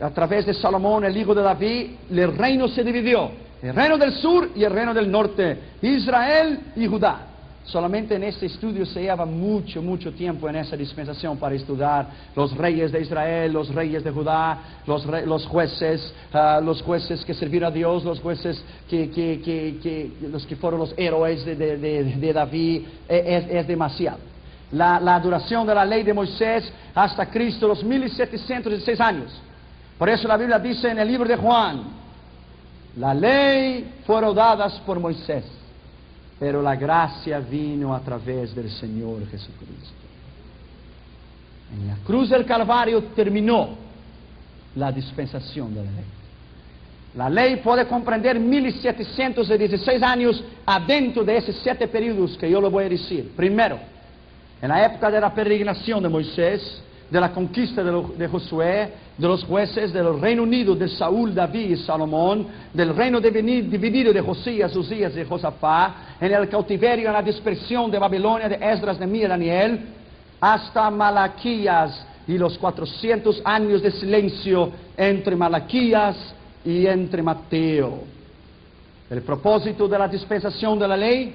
a través de Salomón, el hijo de David, el reino se dividió. El reino del sur y el reino del norte, Israel y Judá. Solamente en este estudio se lleva mucho tiempo en esa dispensación para estudiar los reyes de Israel, los reyes de Judá, los jueces que sirvieron a Dios, los jueces los que fueron los héroes de David. Es demasiado. La duración de la ley de Moisés hasta Cristo, los 1716 años. Por eso la Biblia dice en el libro de Juan, la ley fueron dadas por Moisés, pero la gracia vino a través del Señor Jesucristo. En la cruz del Calvario terminó la dispensación de la ley. La ley puede comprender 1716 años adentro de esos 7 períodos que yo le voy a decir. Primero, en la época de la peregrinación de Moisés, de la conquista de Josué, de los jueces, del reino unido de Saúl, David y Salomón, del reino dividido de Josías, Uzías y Josafat, en el cautiverio, en la dispersión de Babilonia, de Esdras, Nehemías y Daniel, hasta Malaquías y los 400 años de silencio entre Malaquías y entre Mateo. El propósito de la dispensación de la ley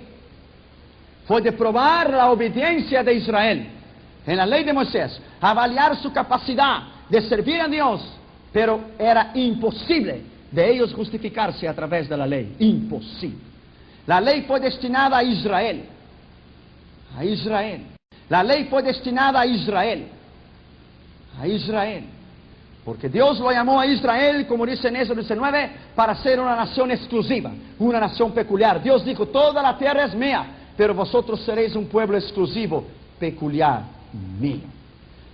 fue de probar la obediencia de Israel en la ley de Moisés, avaliar su capacidad de servir a Dios, pero era imposible de ellos justificarse a través de la ley. Imposible. La ley fue destinada a Israel. A Israel. La ley fue destinada a Israel. A Israel. Porque Dios lo llamó a Israel, como dice en Éxodo 19, para ser una nación exclusiva, una nación peculiar. Dios dijo, toda la tierra es mía, pero vosotros seréis un pueblo exclusivo, peculiar, mío.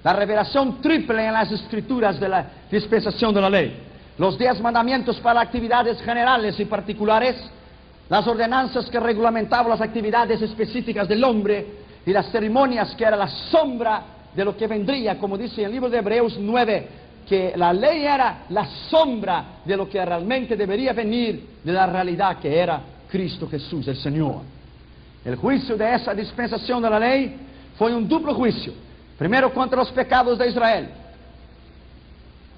La revelación triple en las escrituras de la dispensación de la ley. Los 10 mandamientos para actividades generales y particulares. Las ordenanzas que regulamentaban las actividades específicas del hombre. Y las ceremonias que era la sombra de lo que vendría, como dice en el libro de Hebreos 9, que la ley era la sombra de lo que realmente debería venir de la realidad que era Cristo Jesús, el Señor. El juicio de esa dispensación de la ley fue un duplo juicio. Primero contra los pecados de Israel,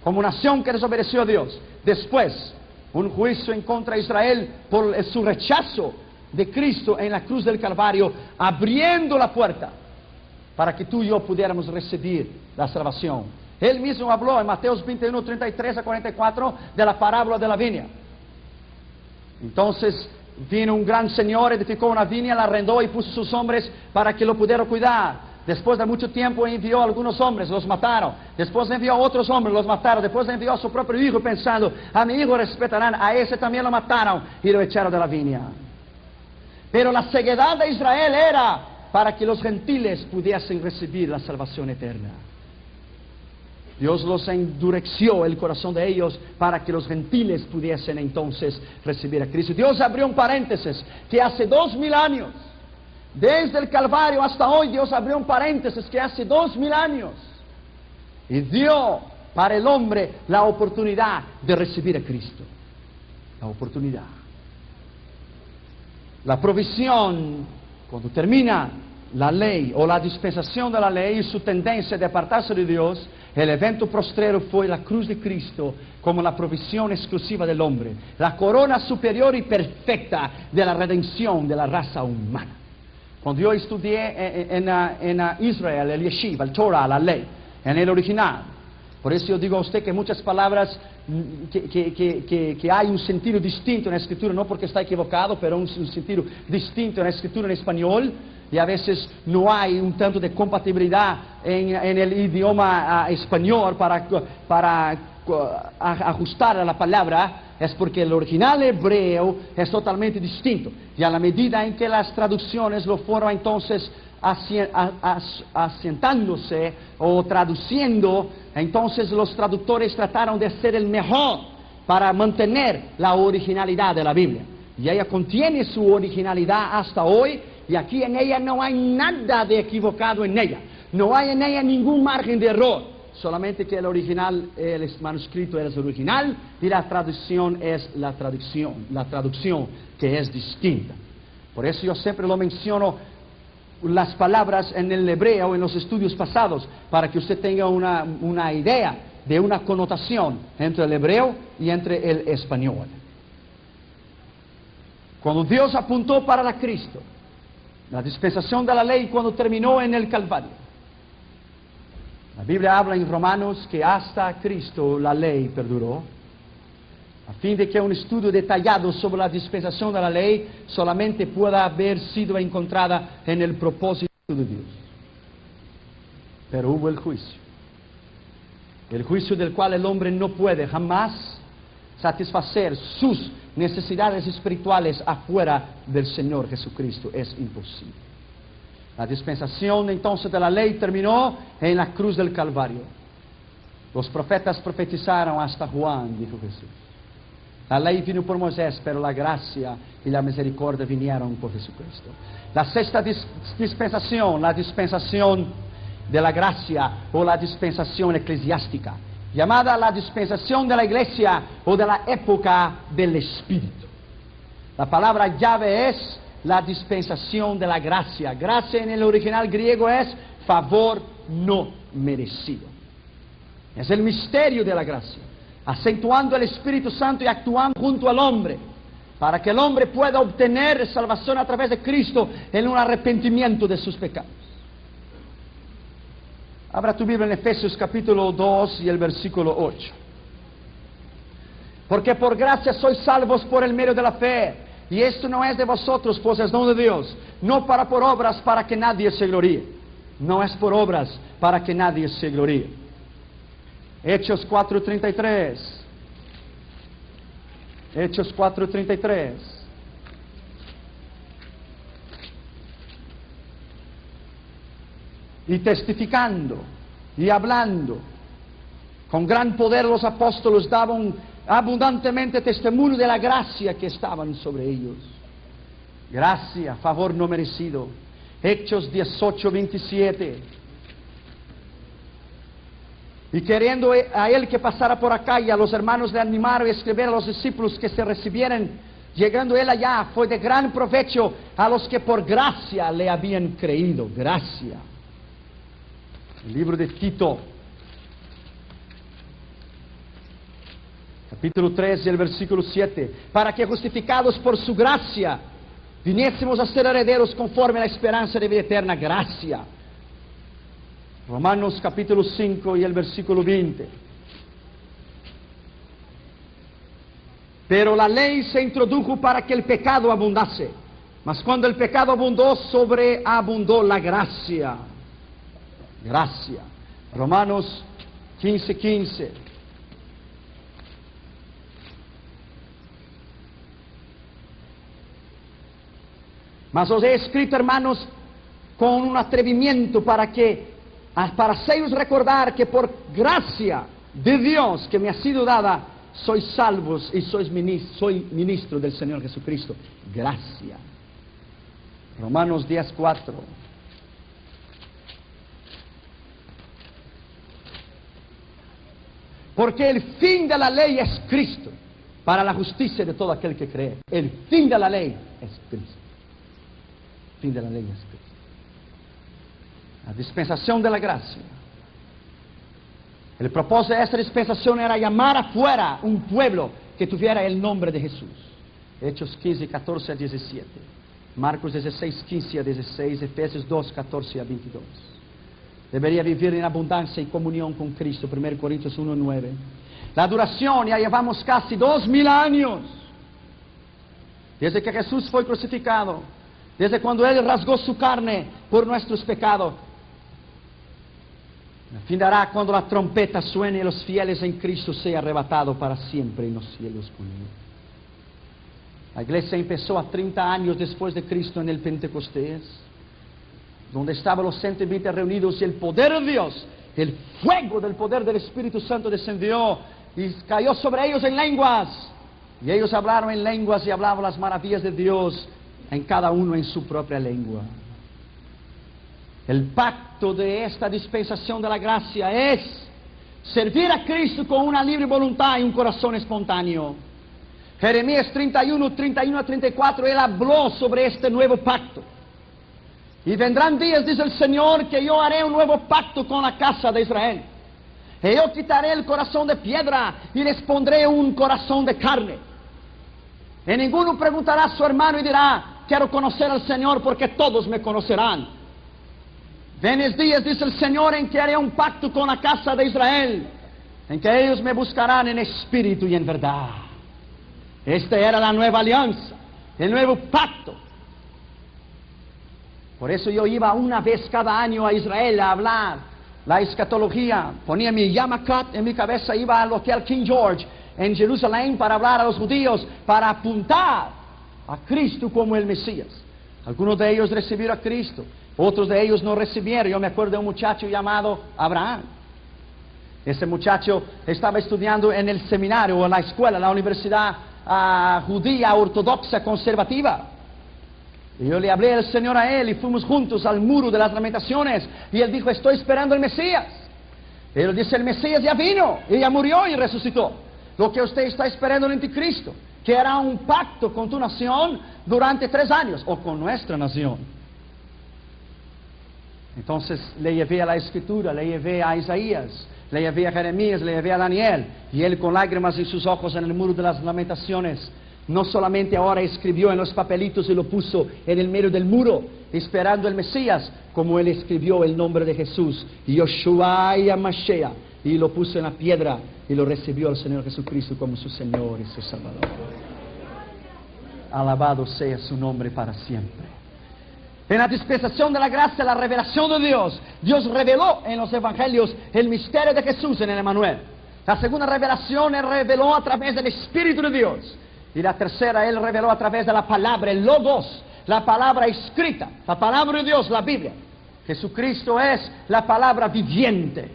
como nación que desobedeció a Dios. Después, un juicio en contra de Israel por su rechazo de Cristo en la cruz del Calvario, abriendo la puerta para que tú y yo pudiéramos recibir la salvación. Él mismo habló en Mateo 21, 33 a 44 de la parábola de la viña. Entonces vino un gran señor, edificó una viña, la arrendó y puso sus hombres para que lo pudieran cuidar. Después de mucho tiempo envió a algunos hombres, los mataron. Después envió a otros hombres, los mataron. Después envió a su propio hijo pensando, a mi hijo respetarán, a ese también lo mataron y lo echaron de la viña. Pero la ceguedad de Israel era para que los gentiles pudiesen recibir la salvación eterna. Dios los endureció el corazón de ellos para que los gentiles pudiesen entonces recibir a Cristo. Dios abrió un paréntesis que hace 2000 años, desde el Calvario hasta hoy, Dios abrió un paréntesis que hace 2000 años y dio para el hombre la oportunidad de recibir a Cristo. La oportunidad. La provisión, cuando termina la ley o la dispensación de la ley y su tendencia de apartarse de Dios, El evento postrero fue la cruz de Cristo como la provisión exclusiva del hombre, la corona superior y perfecta de la redención de la raza humana. Cuando yo estudié en Israel, el Yeshiva, el Torah, la ley, en el original, por eso yo digo a usted que muchas palabras que hay un sentido distinto en la escritura, no porque está equivocado, pero un sentido distinto en la escritura en español, y a veces no hay un tanto de compatibilidad en el idioma español para ajustar a la palabra, es porque el original hebreo es totalmente distinto. Y a la medida en que las traducciones lo fueron entonces asientándose o traduciendo, entonces los traductores trataron de hacer el mejor para mantener la originalidad de la Biblia. Y ella contiene su originalidad hasta hoy, y aquí en ella no hay nada de equivocado en ella. No hay en ella ningún margen de error. Solamente que el original, el manuscrito es original y la traducción es la traducción que es distinta. Por eso yo siempre lo menciono, las palabras en el hebreo en los estudios pasados, para que usted tenga una idea de una connotación entre el hebreo y entre el español. Cuando Dios apuntó para la Cristo, la dispensación de la ley, cuando terminó en el Calvario, la Biblia habla en Romanos que hasta Cristo la ley perduró, a fin de que un estudio detallado sobre la dispensación de la ley solamente pueda haber sido encontrada en el propósito de Dios. Pero hubo el juicio del cual el hombre no puede jamás satisfacer sus necesidades espirituales afuera del Señor Jesucristo. Es imposible. La dispensación entonces de la ley terminó en la cruz del Calvario. Los profetas profetizaron hasta Juan, dijo Jesús. La ley vino por Moisés, pero la gracia y la misericordia vinieron por Jesucristo. La sexta dispensación, la dispensación de la gracia o la dispensación eclesiástica, llamada la dispensación de la iglesia o de la época del Espíritu. La palabra llave es la dispensación de la gracia. Gracia en el original griego es favor no merecido. Es el misterio de la gracia, acentuando el Espíritu Santo y actuando junto al hombre, para que el hombre pueda obtener salvación a través de Cristo en un arrepentimiento de sus pecados. Abra tu Biblia en Efesios capítulo 2 y el versículo 8. Porque por gracia sois salvos por el medio de la fe, y esto no es de vosotros, pues es don de Dios, no por obras para que nadie se gloríe. No es por obras para que nadie se gloríe. Hechos 4:33. Hechos 4:33. Y testificando y hablando con gran poder, los apóstoles daban abundantemente testimonio de la gracia que estaban sobre ellos. Gracia, favor no merecido. Hechos 18:27. Y queriendo a él que pasara por acá, y a los hermanos le animaron y escribieron a los discípulos que se recibieran. Llegando él allá, fue de gran provecho a los que por gracia le habían creído. Gracia. El libro de Tito, capítulo 3 y el versículo 7. Para que justificados por su gracia, viniésemos a ser herederos conforme a la esperanza de vida eterna. Gracia. Romanos capítulo 5 y el versículo 20. Pero la ley se introdujo para que el pecado abundase. Mas cuando el pecado abundó, sobreabundó la gracia. Gracia. Romanos 15:15. Mas os he escrito, hermanos, con un atrevimiento para haceros recordar que por gracia de Dios que me ha sido dada, sois salvos y soy ministro del Señor Jesucristo. Gracia. Romanos 10:4. Porque el fin de la ley es Cristo, para la justicia de todo aquel que cree. El fin de la ley es Cristo. El fin de la ley es Cristo. La dispensación de la gracia. El propósito de esta dispensación era llamar afuera un pueblo que tuviera el nombre de Jesús. Hechos 15, 14 a 17. Marcos 16, 15 a 16. Efesios 2, 14 a 22. Debería vivir en abundancia y comunión con Cristo. 1 Corintios 1, 9. La duración, ya llevamos casi 2000 años. Desde que Jesús fue crucificado. Desde cuando Él rasgó su carne por nuestros pecados. Findará cuando la trompeta suene y los fieles en Cristo sean arrebatados para siempre en los cielos con Él. La iglesia empezó a 30 años después de Cristo en el Pentecostés, donde estaban los 120 reunidos y el poder de Dios, el fuego del poder del Espíritu Santo descendió y cayó sobre ellos en lenguas. Y ellos hablaron en lenguas y hablaban las maravillas de Dios, en cada uno en su propia lengua. El pacto de esta dispensación de la gracia es servir a Cristo con una libre voluntad y un corazón espontáneo. Jeremías 31, 31 a 34, Él habló sobre este nuevo pacto. Y vendrán días, dice el Señor, que yo haré un nuevo pacto con la casa de Israel. Y yo quitaré el corazón de piedra y les pondré un corazón de carne. Y ninguno preguntará a su hermano y dirá, quiero conocer al Señor, porque todos me conocerán. Ven días, dice el Señor, en que haré un pacto con la casa de Israel, en que ellos me buscarán en espíritu y en verdad. Esta era la nueva alianza, el nuevo pacto. Por eso yo iba una vez cada año a Israel a hablar la escatología. Ponía mi yarmulke en mi cabeza, iba al Hotel King George en Jerusalén para hablar a los judíos, para apuntar a Cristo como el Mesías. Algunos de ellos recibieron a Cristo, otros de ellos no recibieron. Yo me acuerdo de un muchacho llamado Abraham. Ese muchacho estaba estudiando en el seminario, o en la escuela, en la universidad judía ortodoxa conservativa. Y yo le hablé del Señor a él y fuimos juntos al muro de las lamentaciones. Y él dijo, estoy esperando el Mesías. Y él dice, el Mesías ya vino, y ya murió y resucitó. Lo que usted está esperando en el anticristo, que hará un pacto con tu nación durante 3 años, o con nuestra nación. Entonces le llevé a la Escritura, le llevé a Isaías, le llevé a Jeremías, le llevé a Daniel, y él con lágrimas en sus ojos en el muro de las lamentaciones, no solamente ahora escribió en los papelitos y lo puso en el medio del muro, esperando el Mesías, como él escribió el nombre de Jesús, Yoshua Mashiach, y lo puso en la piedra, y lo recibió el Señor Jesucristo como su Señor y su Salvador. Alabado sea su nombre para siempre. En la dispensación de la gracia, la revelación de Dios, Dios reveló en los evangelios el misterio de Jesús en el Emmanuel. La segunda revelación, Él reveló a través del Espíritu de Dios. Y la tercera, Él reveló a través de la palabra, el Logos, la palabra escrita, la palabra de Dios, la Biblia. Jesucristo es la palabra viviente.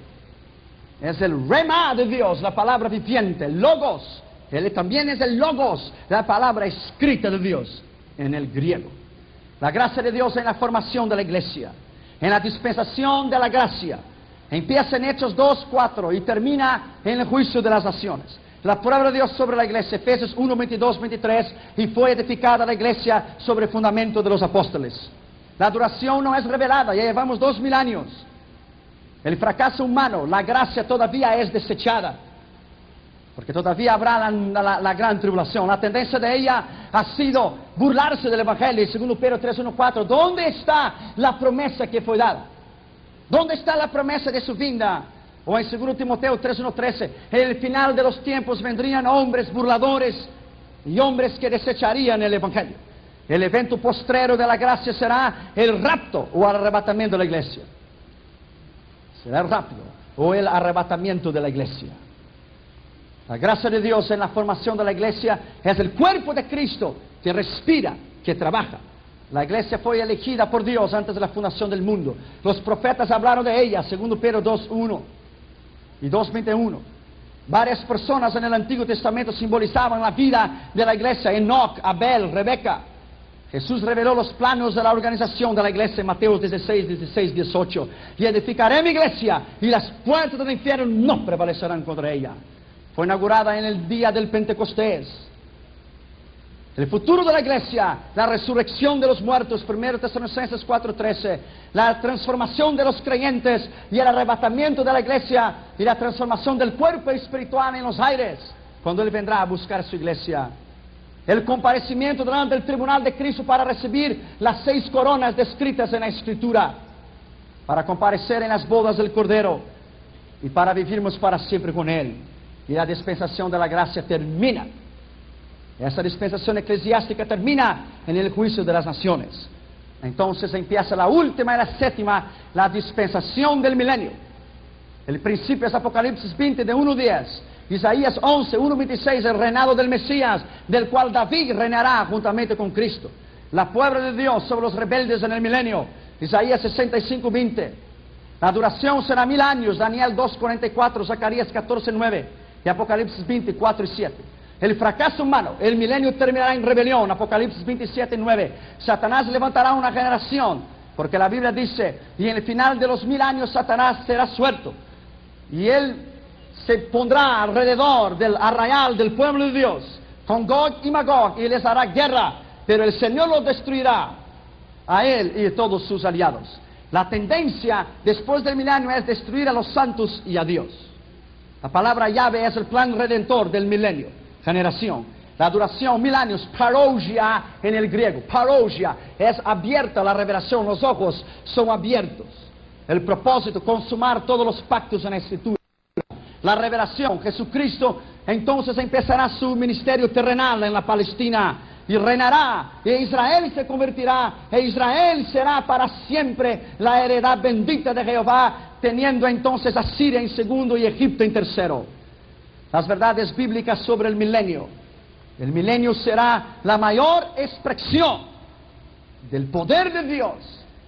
Es el Rema de Dios, la palabra viviente, el Logos. Él también es el Logos, la palabra escrita de Dios en el griego. La gracia de Dios en la formación de la iglesia, en la dispensación de la gracia. Empieza en Hechos 2, 4 y termina en el juicio de las naciones. La prueba de Dios sobre la iglesia, Efesios 1, 22, 23, y fue edificada la iglesia sobre el fundamento de los apóstoles. La duración no es revelada, ya llevamos 2000 años. El fracaso humano, la gracia todavía es desechada. Porque todavía habrá la gran tribulación. La tendencia de ella ha sido burlarse del Evangelio. Segundo Pedro 3, 1, 4. ¿Dónde está la promesa que fue dada? ¿Dónde está la promesa de su vinda? O en 2 Timoteo 3, 1, 13. En el final de los tiempos vendrían hombres burladores y hombres que desecharían el Evangelio. El evento postrero de la gracia será el rapto o el arrebatamiento de la iglesia. Será el rapto o el arrebatamiento de la iglesia. La gracia de Dios en la formación de la iglesia es el cuerpo de Cristo que respira, que trabaja. La iglesia fue elegida por Dios antes de la fundación del mundo. Los profetas hablaron de ella, 2 Pedro 2:1 y 2:21. Varias personas en el Antiguo Testamento simbolizaban la vida de la iglesia: Enoch, Abel, Rebeca. Jesús reveló los planos de la organización de la iglesia en Mateo 16, 16, 18. Y edificaré mi iglesia y las puertas del infierno no prevalecerán contra ella. Fue inaugurada en el día del Pentecostés. El futuro de la iglesia, la resurrección de los muertos, 1 Tesalonicenses 4:13, la transformación de los creyentes y el arrebatamiento de la iglesia y la transformación del cuerpo espiritual en los aires, cuando Él vendrá a buscar su iglesia. El comparecimiento delante del tribunal de Cristo para recibir las 6 coronas descritas en la Escritura, para comparecer en las bodas del Cordero y para vivirmos para siempre con Él. Y la dispensación de la gracia termina. Esa dispensación eclesiástica termina en el juicio de las naciones. Entonces empieza la última y la séptima, la dispensación del milenio. El principio es Apocalipsis 20 de 1:10, Isaías 11, 1:26, el reinado del Mesías, del cual David reinará juntamente con Cristo. La puebla de Dios sobre los rebeldes en el milenio, Isaías 65:20. La duración será 1000 años, Daniel 2:44, Zacarías 14:9 y Apocalipsis 24:7. El fracaso humano, el milenio terminará en rebelión, Apocalipsis 27:9. Satanás levantará una generación, porque la Biblia dice, y en el final de los 1000 años Satanás será suelto. Y él se pondrá alrededor del arrayal del pueblo de Dios, con Gog y Magog, y les hará guerra, pero el Señor lo destruirá, a él y a todos sus aliados. La tendencia después del milenio es destruir a los santos y a Dios. La palabra llave es el plan redentor del milenio. Generación. La duración 1000 años, parousia en el griego. Parousia es abierta la revelación, los ojos son abiertos. El propósito, consumar todos los pactos en la Escritura. La revelación, Jesucristo entonces empezará su ministerio terrenal en la Palestina y reinará, e Israel se convertirá, e Israel será para siempre la heredad bendita de Jehová, teniendo entonces a Siria en segundo y Egipto en tercero. Las verdades bíblicas sobre el milenio. El milenio será la mayor expresión del poder de Dios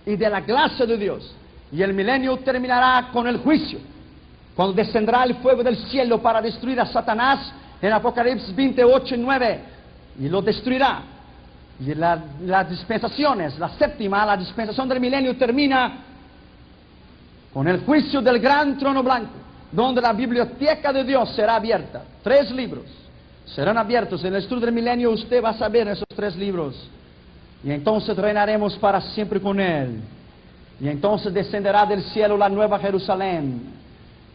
y de la gracia de Dios. Y el milenio terminará con el juicio, cuando descenderá el fuego del cielo para destruir a Satanás en Apocalipsis 28:9, y lo destruirá. Y las dispensaciones, la séptima, la dispensación del milenio termina con el juicio del gran trono blanco, donde la biblioteca de Dios será abierta. 3 libros serán abiertos. En el estudio del milenio usted va a saber esos 3 libros. Y entonces reinaremos para siempre con Él. Y entonces descenderá del cielo la nueva Jerusalén.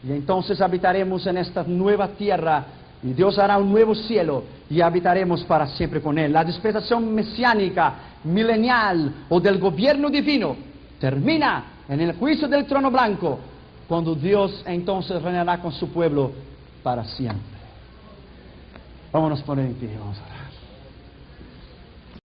Y entonces habitaremos en esta nueva tierra. Y Dios hará un nuevo cielo y habitaremos para siempre con Él. La dispensación mesiánica, milenial o del gobierno divino termina en el juicio del trono blanco, cuando Dios entonces reinará con su pueblo para siempre. Vámonos a poner en pie, vamos a orar.